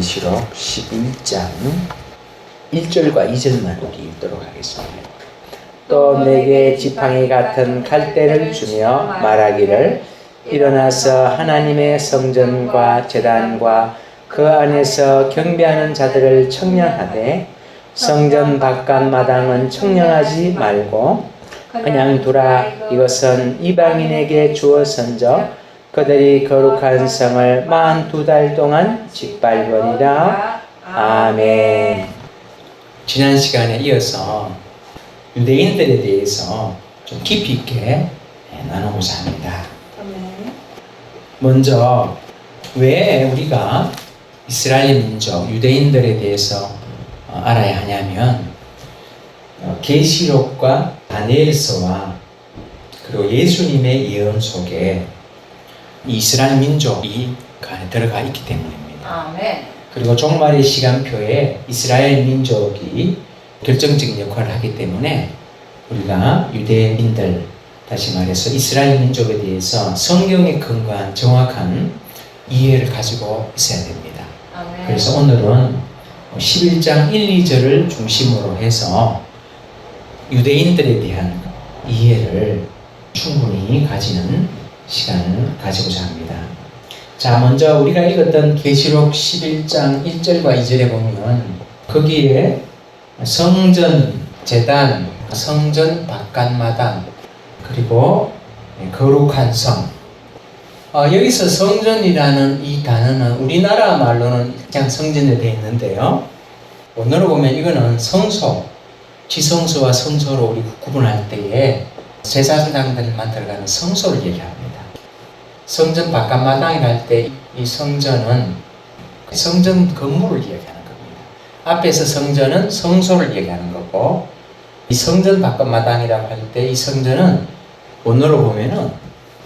계시록 11장 1절과 2절만 우리 읽도록 하겠습니다. 또 내게 지팡이 같은 칼대를 주며 말하기를 일어나서 하나님의 성전과 제단과 그 안에서 경배하는 자들을 청량하되 성전 바깥 마당은 청량하지 말고 그냥 두라. 이것은 이방인에게 주어선저 그들이 거룩한 성을 42달 동안 짓밟으리라. 아멘. 지난 시간에 이어서 유대인들에 대해서 좀 깊이 있게 나눠보자 합니다. 먼저 왜 우리가 이스라엘 민족, 유대인들에 대해서 알아야 하냐면 계시록과 다니엘서와 그리고 예수님의 예언 속에 이스라엘 민족이 그 안에 들어가 있기 때문입니다. 아멘. 그리고 종말의 시간표에 이스라엘 민족이 결정적인 역할을 하기 때문에 우리가 유대인들, 다시 말해서 이스라엘 민족에 대해서 성경에 근거한 정확한 이해를 가지고 있어야 됩니다. 아멘. 그래서 오늘은 11장 1, 2절을 중심으로 해서 유대인들에 대한 이해를 충분히 가지는 시간을 가지고자 합니다. 자, 먼저 우리가 읽었던 계시록 11장 1절과 2절에 보면 거기에 성전, 제단, 성전 바깥마당, 그리고 거룩한 성. 여기서 성전이라는 이 단어는 우리나라 말로는 그냥 성전에 되어 있는데요. 원어로 보면 이거는 성소, 지성소와 성소로 우리 구분할 때에 제사장들만 들어가는 성소를 얘기합니다. 성전 바깥마당이라 할 때 이 성전은 성전 건물을 얘기하는 겁니다. 앞에서 성전은 성소를 얘기하는 거고, 이 성전 바깥마당이라고 할 때 이 성전은 원어로 보면은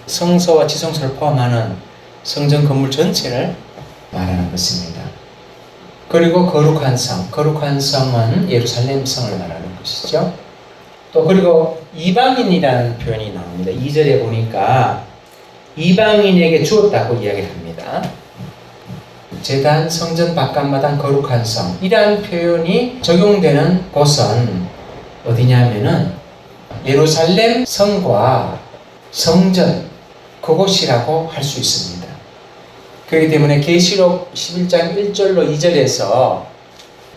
성소와 지성소를 포함하는 성전 건물 전체를 말하는 것입니다. 그리고 거룩한 성, 거룩한 성은 예루살렘 성을 말하는 것이죠. 또 그리고 이방인이라는 표현이 나옵니다. 2절에 보니까 이방인에게 주었다고 이야기합니다. 제단, 성전 바깥마당, 거룩한 성, 이러한 표현이 적용되는 곳은 어디냐면은 예루살렘 성과 성전, 그곳이라고 할 수 있습니다. 그렇기 때문에 계시록 11장 1절로 2절에서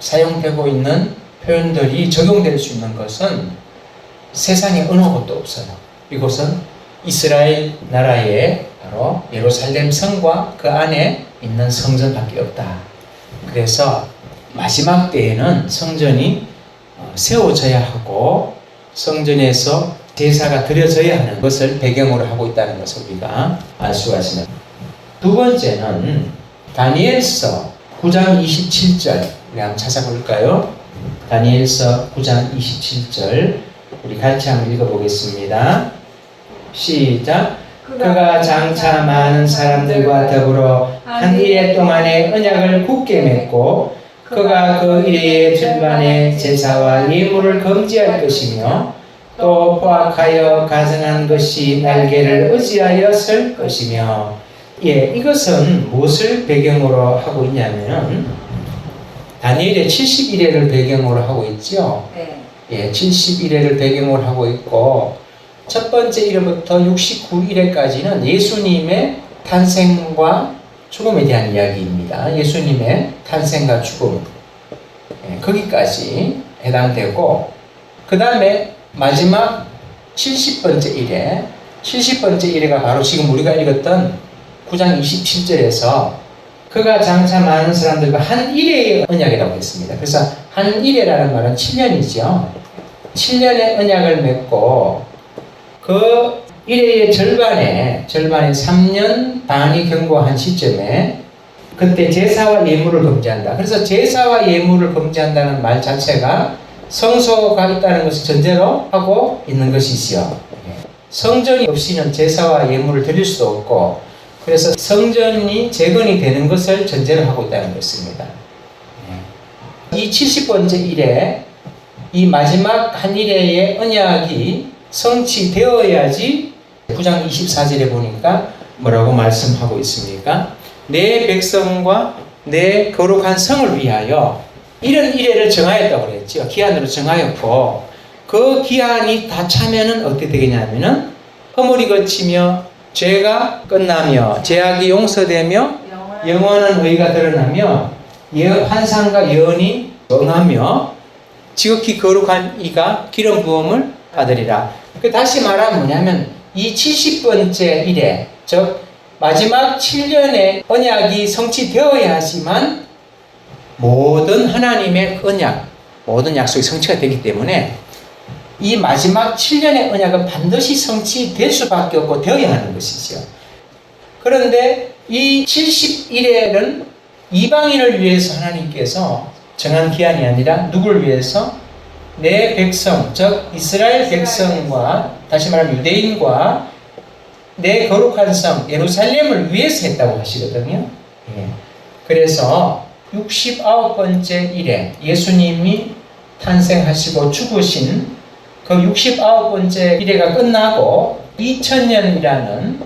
사용되고 있는 표현들이 적용될 수 있는 것은 세상에 어느 곳도 없어요. 이곳은 이스라엘 나라의 바로 예루살렘 성과 그 안에 있는 성전밖에 없다. 그래서 마지막 때에는 성전이 세워져야 하고 성전에서 제사가 드려져야 하는 것을 배경으로 하고 있다는 것을 우리가 알 수가 있습니다. 두 번째는 다니엘서 9장 27절 우리 한번 찾아볼까요? 다니엘서 9장 27절 우리 같이 한번 읽어보겠습니다. 시작. 그가 장차 많은 사람들과 더불어 한 일해 동안의 언약을 굳게 맺고 그가 그 일해의 절반의 제사와 예물을 금지할 것이며 또 포악하여 가증한 것이 날개를 의지하여 설 것이며. 이것은 무엇을 배경으로 하고 있냐면은 다니엘의 71회를 배경으로 하고 있죠. 네. 71회를 배경으로 하고 있고 첫 번째 일회부터 69일회까지는 예수님의 탄생과 죽음에 대한 이야기입니다. 예수님의 탄생과 죽음, 거기까지 해당되고 그 다음에 마지막 70번째 일회, 70번째 일회가 바로 지금 우리가 읽었던 9장 27절에서 그가 장차 많은 사람들과 한 일회의 언약이라고 했습니다. 그래서 한 일회라는 말은 7년이죠. 7년의 언약을 맺고 그 일회의 절반에 3년 반이 경과한 시점에 그때 제사와 예물을 금지한다. 그래서 제사와 예물을 금지한다는 말 자체가 성소가 있다는 것을 전제로 하고 있는 것이지요. 성전이 없이는 제사와 예물을 드릴 수도 없고 그래서 성전이 재건이 되는 것을 전제로 하고 있다는 것입니다. 이 70번째 일에 이 마지막 한 일회의 언약이 성취되어야지 9장 24절에 보니까 뭐라고 말씀하고 있습니까? 내 백성과 내 거룩한 성을 위하여 이런 이래를 정하였다고 그랬죠. 기한으로 정하였고 그 기한이 다 차면은 어떻게 되겠냐면은 허물이 거치며 죄가 끝나며 죄악이 용서되며 영원한 의가 드러나며 환상과 예언이 응하며 지극히 거룩한 이가 기름 부음을 받으리라. 다시 말하면 뭐냐면 이 70번째 일에 즉 마지막 7년의 언약이 성취되어야 하지만 모든 하나님의 언약, 모든 약속이 성취가 되기 때문에 이 마지막 7년의 언약은 반드시 성취될 수밖에 없고 되어야 하는 것이죠. 그런데 이 70일에는 이방인을 위해서 하나님께서 정한 기한이 아니라 누구를 위해서? 내 백성, 즉 이스라엘 백성과 다시 말하면 유대인과 내 거룩한 성 예루살렘을 위해서 했다고 하시거든요. 그래서 69번째 일에 예수님이 탄생하시고 죽으신 그 69번째 일회가 끝나고 2000년이라는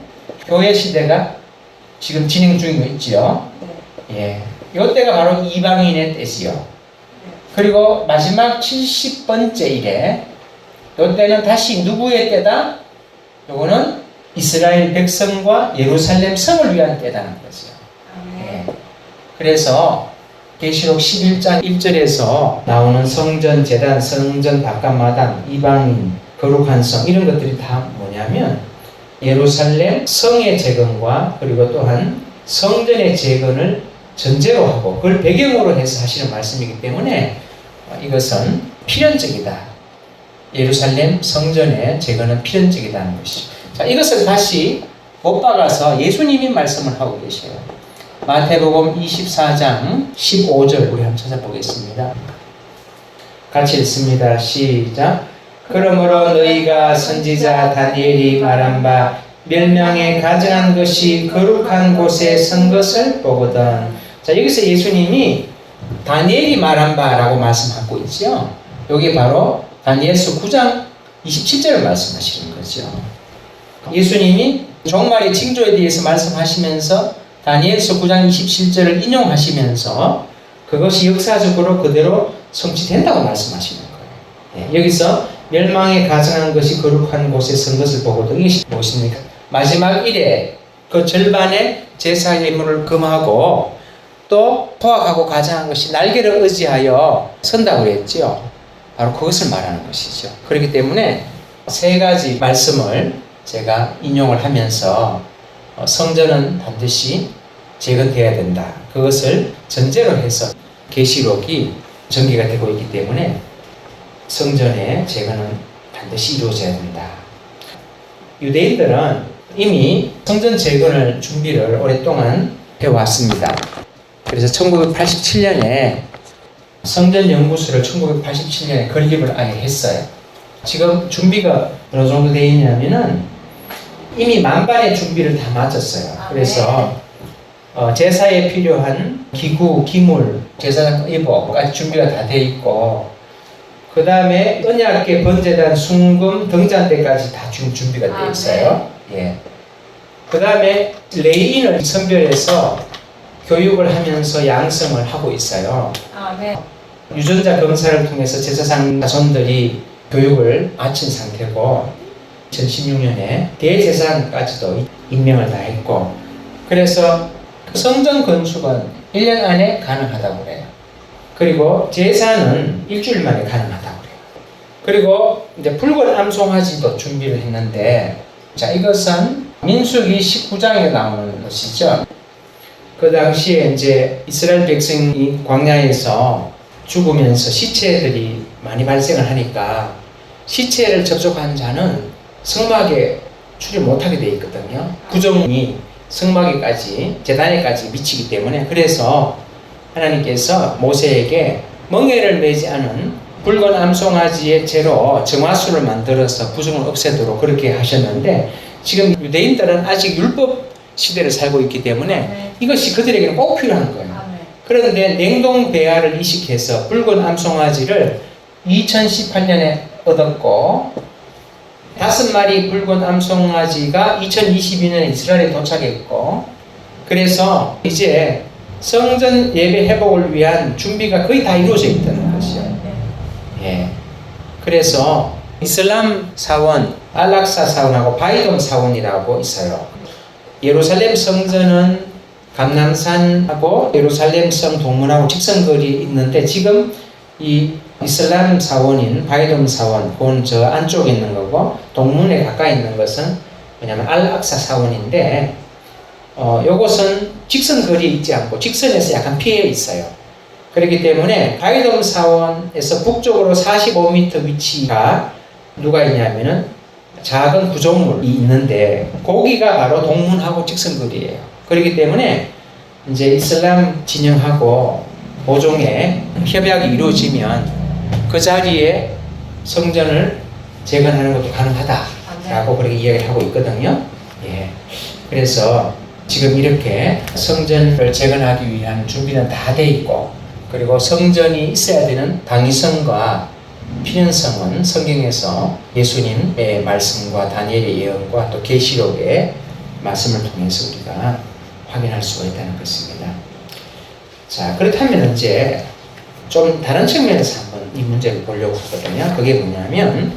교회 시대가 지금 진행 중인 거 있죠. 이때가 바로 이방인의 때지요. 그리고 마지막 70번째 일에 이때는 다시 누구의 때다? 요거는 이스라엘 백성과 예루살렘 성을 위한 때라는 거죠. 그래서 계시록 11장 1절에서 나오는 성전, 제단, 성전, 바깥마당, 이방인, 거룩한 성 이런 것들이 다 뭐냐면 예루살렘 성의 재건과 그리고 또한 성전의 재건을 전제로 하고 그걸 배경으로 해서 하시는 말씀이기 때문에 이것은 필연적이다. 예루살렘 성전의 재건은 필연적이다는 것이죠. 자, 이것을 다시 못 박아서 예수님이 말씀을 하고 계셔요. 마태복음 24장 15절 우리 한번 찾아보겠습니다. 같이 읽습니다. 시작. 그러므로 너희가 선지자 다니엘이 말한 바 멸망에 가증한 것이 거룩한 곳에 선 것을 보거든. 자, 여기서 예수님이 다니엘이 말한 바라고 말씀하고 있죠. 여기 바로 다니엘서 9장 27절을 말씀하시는 거죠. 예수님이 종말의 징조에 대해서 말씀하시면서 다니엘서 9장 27절을 인용하시면서 그것이 역사적으로 그대로 성취된다고 말씀하시는 거예요. 여기서 멸망에 가증한 것이 거룩한 곳에 선 것을 보고도 이것이 무엇입니까? 마지막 일에 그 절반의 제사의 예물을 금하고 또 포악하고 가증한 것이 날개를 의지하여 선다고 했죠. 바로 그것을 말하는 것이죠. 그렇기 때문에 세 가지 말씀을 제가 인용을 하면서 성전은 반드시 재건되어야 된다. 그것을 전제로 해서 계시록이 전개가 되고 있기 때문에 성전의 재건은 반드시 이루어져야 된다. 유대인들은 이미 성전 재건을 준비를 오랫동안 해왔습니다. 그래서 1987년에 성전연구소를 1987년에 건립을 아예 했어요. 지금 준비가 어느 정도 되어 있냐면은 이미 만반의 준비를 다 마쳤어요. 그래서 제사에 필요한 기구, 기물, 제사장 의복까지 준비가 다 되어 있고 그 다음에 언약궤 번제단 순금 등잔대까지 다 준비가 되어 있어요. 그 다음에 레인을 선별해서 교육을 하면서 양성을 하고 있어요. 유전자 검사를 통해서 제사장 자손들이 교육을 마친 상태고 2016년에 대제사장까지도 임명을 다 했고 그래서 성전 건축은 1년 안에 가능하다고 그래요. 그리고 제사는 일주일 만에 가능하다고 그래요. 그리고 이제 붉은 암송아지도 준비를 했는데 자 이것은 민수기 19장에 나오는 것이죠. 그 당시에 이제 이스라엘 백성이 광야에서 죽으면서 시체들이 많이 발생을 하니까 시체를 접촉한 자는 성막에 출입 못하게 되어 있거든요. 구정이 성막에까지 제단에까지 미치기 때문에 그래서 하나님께서 모세에게 멍에를 매지 않은 붉은 암송아지의 재로 정화수를 만들어서 구정을 없애도록 그렇게 하셨는데 지금 유대인들은 아직 율법 시대를 살고 있기 때문에 이것이 그들에게는 꼭 필요한 거예요. 그런데 냉동 배아를 이식해서 붉은 암송아지를 2018년에 얻었고 5마리 붉은 암송아지가 2022년에 이스라엘에 도착했고 그래서 이제 성전 예배 회복을 위한 준비가 거의 다 이루어져 있다는 것이요. 예. 그래서 이슬람 사원, 알락사 사원하고 바이돔 사원이라고 있어요. 예루살렘 성전은 감람산하고 예루살렘 성 동문하고 직선거리 있는데 지금 이 이슬람 사원인 바이돔 사원, 그건 저 안쪽에 있는 거고 동문에 가까이 있는 것은 왜냐하면 알락사 사원인데 요것은 직선거리에 있지 않고 직선에서 약간 피해 있어요. 그렇기 때문에 바이돔 사원에서 북쪽으로 45m 위치가 누가 있냐면은 작은 구조물이 있는데 거기가 바로 동문하고 직선거리예요. 그렇기 때문에 이제 이슬람 진영하고 모종의 협약이 이루어지면 그 자리에 성전을 재건하는 것도 가능하다라고 그렇게 이야기를 하고 있거든요. 예. 그래서 지금 이렇게 성전을 재건하기 위한 준비는 다 돼 있고, 그리고 성전이 있어야 되는 당위성과 필연성은 성경에서 예수님의 말씀과 다니엘의 예언과 또 계시록의 말씀을 통해서 우리가 확인할 수가 있다는 것입니다. 자, 그렇다면 이제 좀 다른 측면에서 한번 이 문제를 보려고 하거든요. 그게 뭐냐면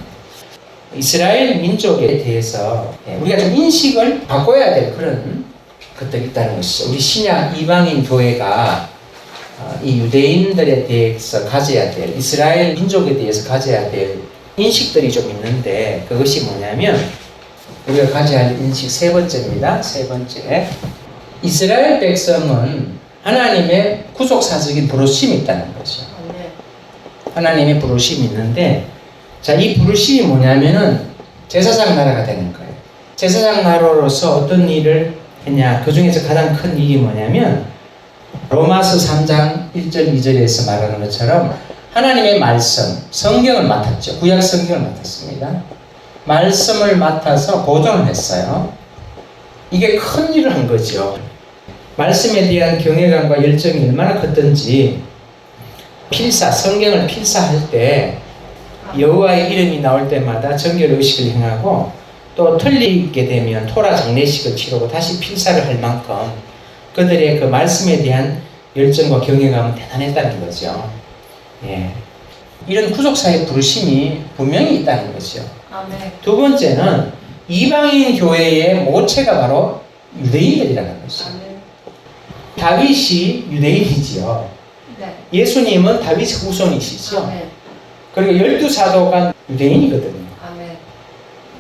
이스라엘 민족에 대해서 우리가 좀 인식을 바꿔야 될 그런 것들이 있다는 것이죠. 우리 신약 이방인 교회가 이 유대인들에 대해서 가져야 될, 이스라엘 민족에 대해서 가져야 될 인식들이 좀 있는데, 그것이 뭐냐면 우리가 가져야 할 인식 세 번째입니다. 세 번째, 이스라엘 백성은 하나님의 구속사적인 부르심이 있다는 거죠. 하나님의 부르심이 있는데, 자, 이 부르심이 뭐냐면은 제사장 나라가 되는 거예요. 제사장 나라로서 어떤 일을 했냐, 그 중에서 가장 큰 일이 뭐냐면 로마서 3장 1절 2절에서 말하는 것처럼 하나님의 말씀, 성경을 맡았죠. 구약 성경을 맡았습니다. 말씀을 맡아서 보존을 했어요. 이게 큰 일을 한 거죠. 말씀에 대한 경외감과 열정이 얼마나 컸던지, 성경을 필사할 때 여호와의 이름이 나올 때마다 정결 의식을 행하고, 또 틀리게 되면 토라 장례식을 치르고 다시 필사를 할 만큼 그들의 그 말씀에 대한 열정과 경외감은 대단했다는 거죠. 예. 이런 구속사의 부르심이 분명히 있다는 거죠. 아멘. 두 번째는 이방인 교회의 모체가 바로 유대인들이라는 거죠. 아멘. 다윗이 유대인이지요. 네. 예수님은 다윗의 후손이시죠. 아멘. 그리고 12사도가 유대인이거든요. 아멘.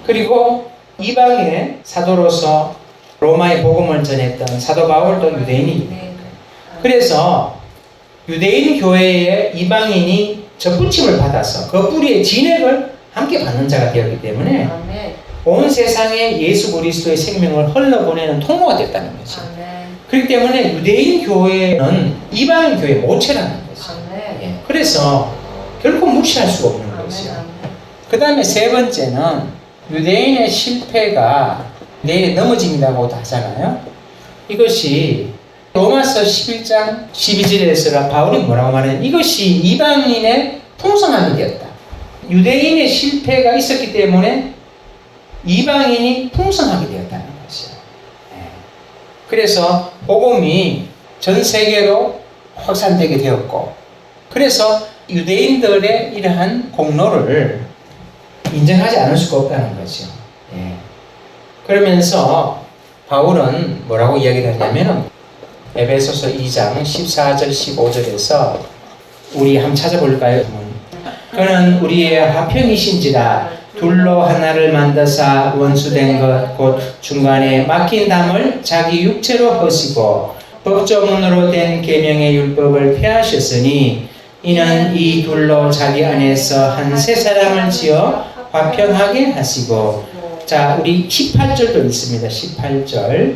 그리고 이방인의 사도로서 로마의 복음을 전했던 사도 바울도 유대인입니다. 그래서 유대인 교회에 이방인이 접붙임을 받아서 그 뿌리의 진액을 함께 받는 자가 되었기 때문에 아멘. 온 세상에 예수 그리스도의 생명을 흘러보내는 통로가 됐다는 거죠. 아멘. 그렇기 때문에 유대인 교회는 이방인 교회의 모체라는 거죠. 아멘. 예. 그래서 결코 무시할 수가 없는 거죠. 그 다음에 세 번째는 유대인의 실패가 내일의 넘어짐이라고도 하잖아요. 이것이 로마서 11장 12절에서 바울이 뭐라고 말하냐면 이것이 이방인의 풍성함이 되었다. 유대인의 실패가 있었기 때문에 이방인이 풍성하게 되었다는 것이죠. 그래서 복음이 전 세계로 확산되게 되었고, 그래서 유대인들의 이러한 공로를 인정하지 않을 수가 없다는 거죠. 그러면서 바울은 뭐라고 이야기를 하냐면 에베소서 2장 14절 15절에서 우리 한번 찾아볼까요? 그는 우리의 화평이신지라 둘로 하나를 만드사 원수된 것 곧 중간에 막힌 담을 자기 육체로 허시고 법조문으로 된 계명의 율법을 폐하셨으니 이는 이 둘로 자기 안에서 한 세 사람을 지어 화평하게 하시고. 자, 우리 18절도 있습니다. 18절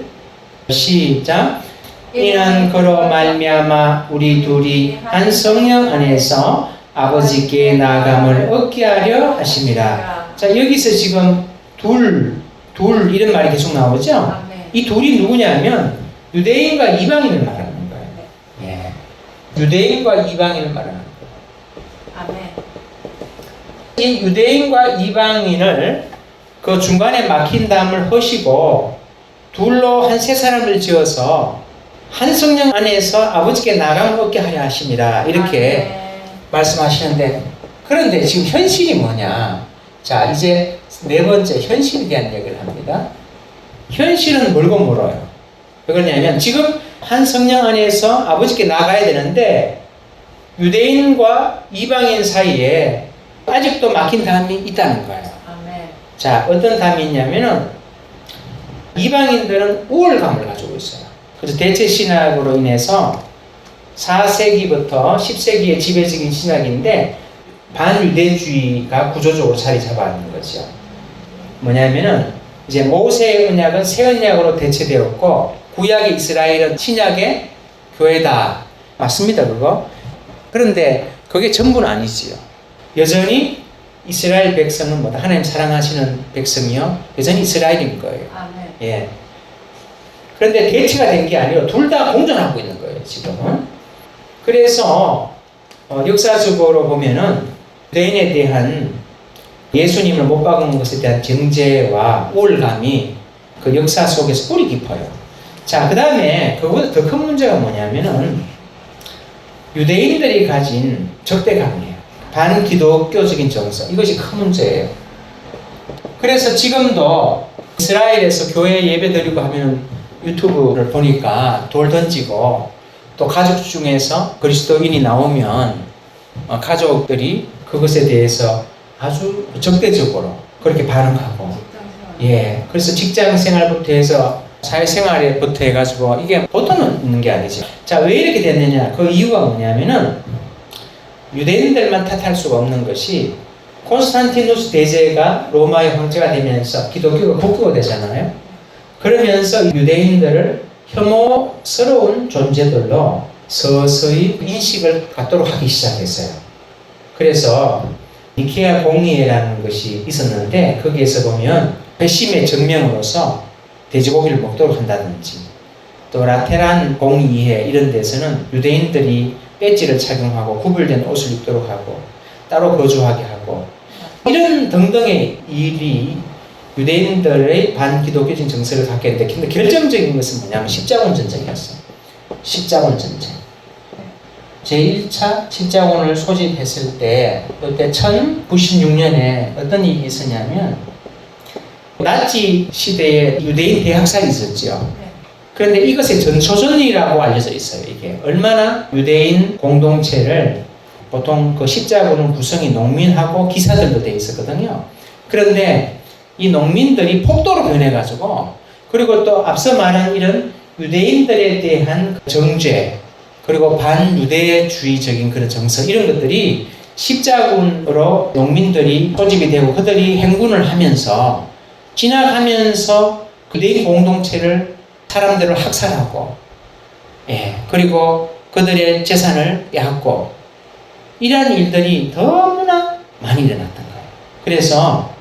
시작. 이는 그로 말미암아 우리 둘이 한 성령 안에서 아버지께 나아감을 얻게 하려 하심이라. 자, 여기서 지금 둘 이런 말이 계속 나오죠. 이 둘이 누구냐면 유대인과 이방인을 말하는 거예요. 예. 유대인과 이방인을 말하는 거예요. 이 유대인과 이방인을 그 중간에 막힌 담을 허시고 둘로 한 세 사람을 지어서 한 성령 안에서 아버지께 나감 얻게 하려 하심이라 이렇게 말씀하시는데, 그런데 지금 현실이 뭐냐? 자, 이제 네 번째 현실에 대한 얘기를 합니다. 현실은 멀고 멀어요. 왜 그러냐면 지금 한 성령 안에서 아버지께 나가야 되는데 유대인과 이방인 사이에 아직도 막힌 담이 있다는 거예요. 아멘. 자, 어떤 담이 있냐면은 이방인들은 우월감을 가지고 있어요. 그래서 대체 신학으로 인해서 4세기부터 10세기의 지배적인 신학인데 반유대주의가 구조적으로 자리 잡아있는 거죠. 뭐냐면은 이제 모세의 언약은 새 언약으로 대체되었고 구약의 이스라엘은 신약의 교회다. 맞습니다, 그거? 그런데 그게 전부는 아니지요. 여전히 이스라엘 백성은 뭐다? 하나님 사랑하시는 백성이요. 여전히 이스라엘인 거예요. 아멘. 예. 그런데 대체가 된 게 아니라 둘 다 공존하고 있는 거예요, 지금은. 그래서 역사적으로 보면은 유대인에 대한 예수님을 못 박은 것에 대한 정죄와 우월감이 그 역사 속에서 뿌리 깊어요. 자, 그 다음에 그보다 더 큰 문제가 뭐냐면은 유대인들이 가진 적대감이에요. 반기독교적인 정서. 이것이 큰 문제예요. 그래서 지금도 이스라엘에서 교회 예배 드리고 하면 유튜브를 보니까 돌 던지고 또 가족 중에서 그리스도인이 나오면 가족들이 그것에 대해서 아주 적대적으로 그렇게 반응하고, 예, 그래서 직장 생활부터 해서 사회생활에부터 해가지고 이게 보통은 있는 게 아니죠. 자, 왜 이렇게 됐느냐? 그 이유가 뭐냐면은 유대인들만 탓할 수가 없는 것이 콘스탄티누스 대제가 로마의 황제가 되면서 기독교가 국교되잖아요. 그러면서 유대인들을 혐오스러운 존재들로 서서히 인식을 갖도록 하기 시작했어요. 그래서 니케아 공의회라는 것이 있었는데 거기에서 보면 회심의 증명으로서 돼지고기를 먹도록 한다든지, 또 라테란 공의회 이런 데서는 유대인들이 배지를 착용하고 구별된 옷을 입도록 하고 따로 거주하게 하고 이런 등등의 일이 유대인들의 반기독교적인 정서를 갖게 했는데, 근데 결정적인 것은 뭐냐면 십자군 전쟁이었어요. 십자군 전쟁. 제1차 십자군을 소집했을 때, 그때 1096년에 어떤 일이 있었냐면 나치 시대에 유대인 대학살이 있었죠. 그런데 이것의 전초전이라고 알려져 있어요. 이게 얼마나 유대인 공동체를, 보통 그 십자군은 구성이 농민하고 기사들로 되어 있었거든요. 그런데 이 농민들이 폭도로 변해가지고, 그리고 또 앞서 말한 이런 유대인들에 대한 정죄, 그리고 반유대주의적인 그런 정서, 이런 것들이 십자군으로 농민들이 소집이 되고 그들이 행군을 하면서 지나가면서 유대인 공동체를, 사람들을 학살하고, 예, 그리고 그들의 재산을 빼앗고, 이러한 일들이 너무나 많이 일어났던 거예요. 그래서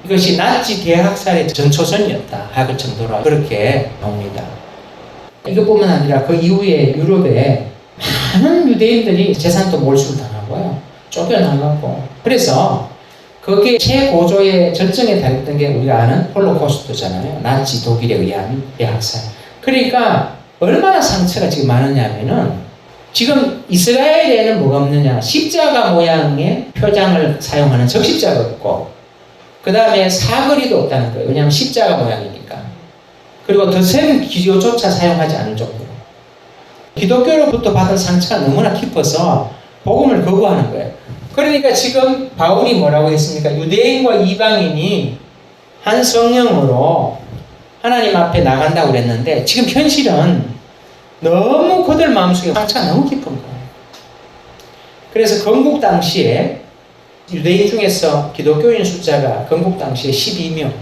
이것이 나치 대학살의 전초전이었다 할 정도로 그렇게 나옵니다. 이것뿐만 아니라 그 이후에 유럽에 많은 유대인들이 재산도 몰수당하고요, 쫓겨나가고, 그래서 그게 최고조의 절정에 달했던 게 우리가 아는 홀로코스트잖아요. 나치 독일에 의한 대학살. 그러니까 얼마나 상처가 지금 많으냐면은 지금 이스라엘에는 뭐가 없느냐? 십자가 모양의 표장을 사용하는 적십자가 없고, 그 다음에 사거리도 없다는 거예요. 왜냐하면 십자가 모양이니까. 그리고 더 센 기교조차 사용하지 않을 정도로. 기독교로부터 받은 상처가 너무나 깊어서 복음을 거부하는 거예요. 그러니까 지금 바울이 뭐라고 했습니까? 유대인과 이방인이 한 성령으로 하나님 앞에 나간다고 그랬는데, 지금 현실은 너무 그들 마음속에 상처가 너무 깊은 거예요. 그래서 건국 당시에 유대인 중에서 기독교인 숫자가 건국 당시에 12명.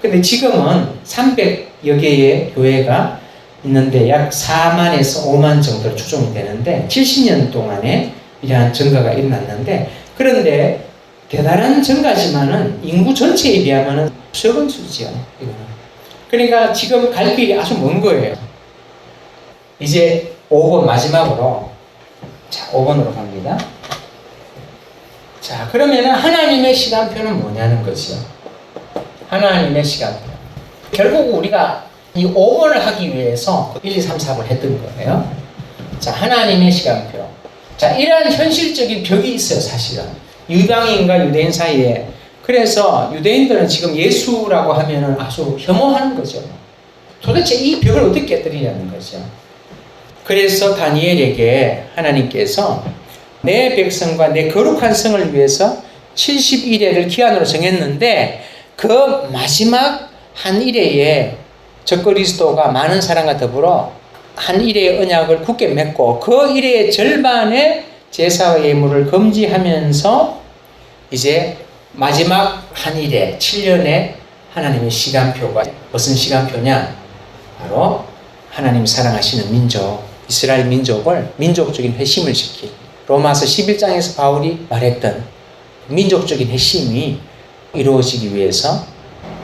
근데 지금은 300여 개의 교회가 있는데 약 4만에서 5만 정도로 추정이 되는데 70년 동안에 이러한 증가가 일어났는데, 그런데 대단한 증가지만은 인구 전체에 비하면은 적은 수지요. 이거는. 그러니까 지금 갈 길이 아주 먼 거예요. 이제 5번 마지막으로, 자, 5번으로 갑니다. 자, 그러면은 하나님의 시간표는 뭐냐는 거죠. 하나님의 시간표. 결국 우리가 이 5번을 하기 위해서 1, 2, 3, 4번 했던 거예요. 자, 하나님의 시간표. 자, 이러한 현실적인 벽이 있어요, 사실은. 이방인과 유대인 사이에. 그래서 유대인들은 지금 예수라고 하면은 아주 혐오하는 거죠. 도대체 이 벽을 어떻게 깨뜨리냐는 거죠. 그래서 다니엘에게 하나님께서 내 백성과 내 거룩한 성을 위해서 70일에를 기한으로 정했는데 그 마지막 한 일회에 적그리스도가 많은 사람과 더불어 한 일회의 언약을 굳게 맺고 그 일회의 절반의 제사와 예물을 금지하면서 이제 마지막 한 일회 7년의 하나님의 시간표가 무슨 시간표냐? 바로 하나님 사랑하시는 민족 이스라엘 민족을 민족적인 회심을 시킬 로마서 11장에서 바울이 말했던 민족적인 회심이 이루어지기 위해서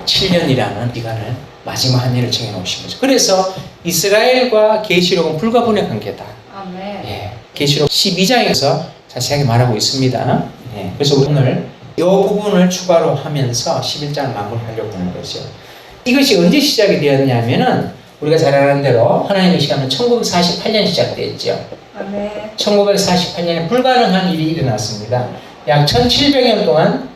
7년이라는 기간을 마지막 한 일을 정해놓으신 거죠. 그래서 이스라엘과 계시록은 불가분의 관계다. 아멘. 예, 계시록 12장에서 자세하게 말하고 있습니다. 예, 그래서 오늘 이 부분을 추가로 하면서 11장을 마무리하려고 하는 거죠. 이것이 언제 시작이 되었냐면은 우리가 잘 아는 대로 하나님의 시간은 1948년 시작되었죠. 아멘. 1948년에 불가능한 일이 일어났습니다. 약 1700년 동안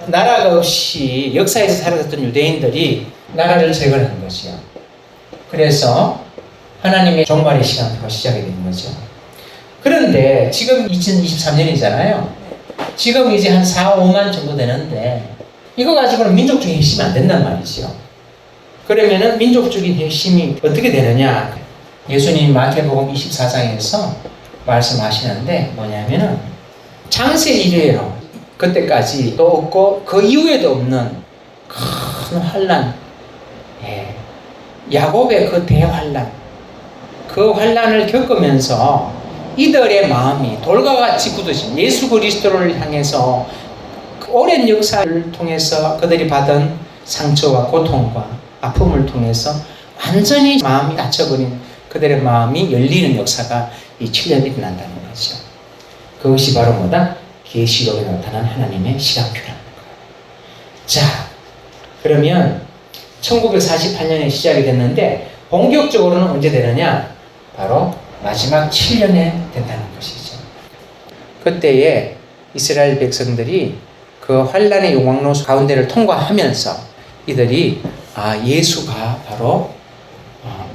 나라가 없이 역사에서 사라졌던 유대인들이 나라를 재건한 거죠. 그래서 하나님의 종말의 시간표가 시작이 된 거죠. 그런데 지금 2023년이잖아요. 지금 이제 한 4, 5만 정도 되는데 이거 가지고는 민족적인 핵심이 안 된단 말이죠. 그러면은 민족적인 핵심이 어떻게 되느냐? 예수님이 마태복음 24장에서 말씀하시는데 뭐냐면은 창세 이래로 그때까지 또 없고 그 이후에도 없는 큰 환난, 예. 야곱의 그 대환난, 그 환난을 겪으면서 이들의 마음이 돌과 같이 굳어진 예수 그리스도를 향해서 그 오랜 역사를 통해서 그들이 받은 상처와 고통과 아픔을 통해서 완전히 마음이 닫혀버린 그들의 마음이 열리는 역사가 이 7년이 일어난다는 거죠. 그것이 바로 뭐다? 계시록에 나타난 하나님의 시간표라는 거예요. 자, 그러면 1948년에 시작이 됐는데 본격적으로는 언제 되느냐? 바로 마지막 7년에 된다는 것이죠. 그때에 이스라엘 백성들이 그 환란의 용광로 가운데를 통과하면서 이들이 예수가 바로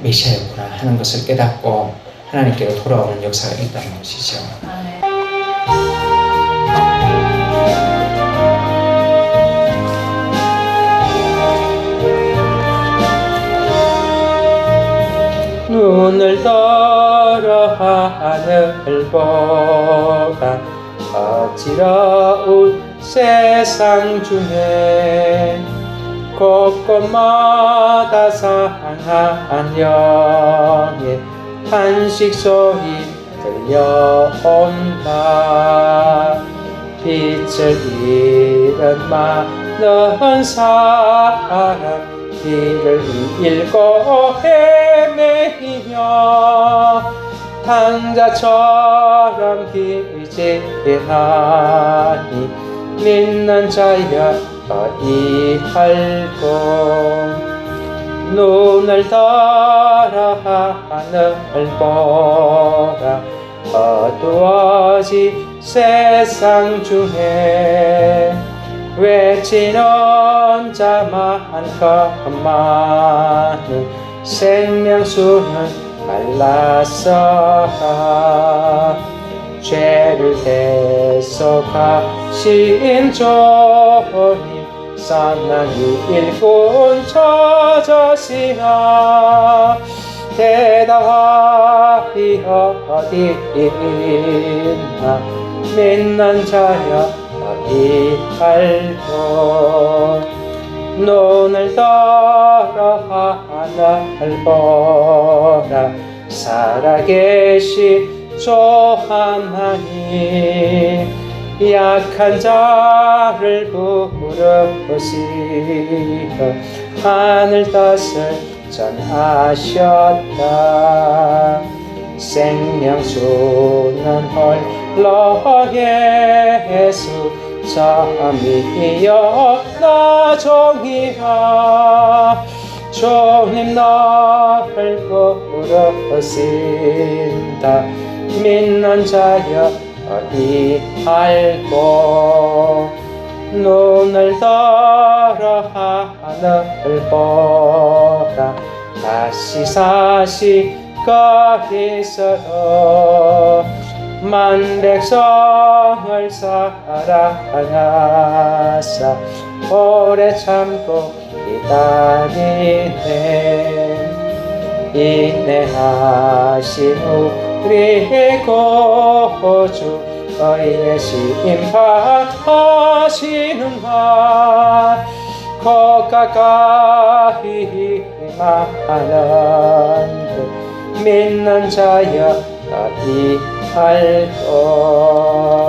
메시아였구나 하는 것을 깨닫고 하나님께로 돌아오는 역사가 있다는 것이죠. 아멘. 눈을 떨어 하늘을 보다 어지러운 세상 중에 곳곳마다 상한 영의 탄식 소리 들려온다. 빛을 잃은 많은 사람 길을 잃고 헤매이며 탕자처럼 기질하니 믿는 자여 어이할고 눈을 떨어 하늘을 보라 어두워진 세상 중에 외치는 자만큼만은 생명수는 말랐어라. 죄를 대속하신 주님 산난이 일꾼 찾으시나 대답이 어디 있나 믿는 자여 어디할고 눈을 떨어 하늘 보라 살아계신 주 하나님 약한 자를 부르시어 하늘 뜻을 전하셨다. 생명수는 홀로 예수 참이여 나 종이라 주님 나를 부르신다. 믿는 자여 이 알고 눈을 들어 하늘을 보라. 다시 거기서도 만 백성을 사랑하사 오래 참고 기다리네. 인내하신 우리의 구주 너희의 심판하시는 날 곧 가까이 임하는데 믿는 자여 이 알고